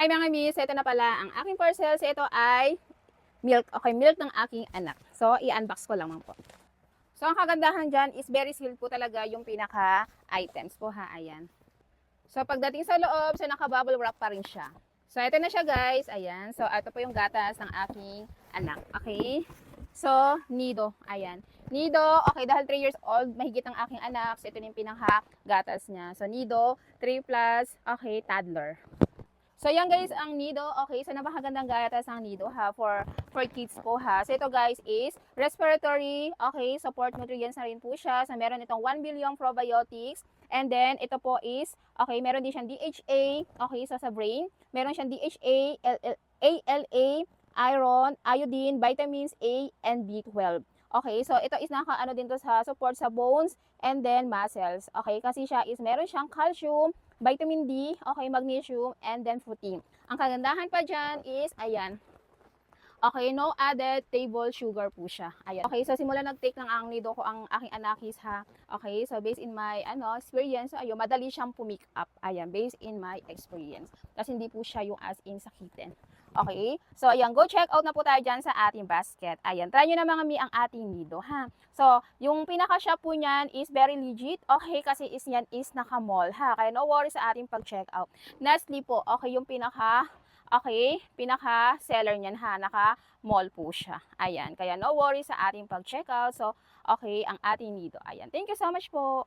Ay mga miss, ito na pala ang aking parcel. So ito ay milk. Okay, milk ng aking anak. So i-unbox ko lang po. So ang kagandahan dyan is very sealed po talaga yung pinaka-items po ha. Ayan. So pagdating sa loob, so naka-bubble wrap pa rin siya. So ito na siya guys. Ayan. So ito po yung gatas ng aking anak. Okay. So nido. Ayan. Nido. Okay, dahil 3 years old, mahigit ang aking anak. So ito na yung pinaka-gatas niya. So nido, 3 plus, okay, toddler. So yan guys ang nido. Okay, so napakagandang gatas ang nido ha for kids po ha. So ito guys is respiratory, okay, support nutrients na rin po siya. So meron itong 1 billion probiotics. And then ito po is okay, meron din siyang DHA, okay, so sa brain. Meron siyang DHA, ALA, iron, iodine, vitamins A and B12. Okay, so ito is naka-ano din to sa support sa bones and then muscles. Okay, kasi siya is meron siyang calcium, vitamin D, okay, magnesium, and then protein. Ang kagandahan pa dyan is, ayan, okay, no added table sugar po siya. Ayan. Okay, so simula nag-take ng ang nido ko ang aking anakis ha. Okay, so based in my experience, ayun, madali siyang pumick up. Ayan, based in my experience. Kasi hindi po siya yung as in sakitin. Okay, so ayan, go check out na po tayo dyan sa ating basket. Ayan, try nyo na mga mi ang ating nido ha. So, yung pinaka-shop po niyan is very legit. Okay, kasi is yan is naka-mall ha. Kaya no worry sa ating pag-check out. Lastly po, okay, yung pinaka-seller niyan ha, naka-mall po siya. Ayan, kaya no worry sa ating pag-check out. So, okay, ang ating nido. Ayan, thank you so much po.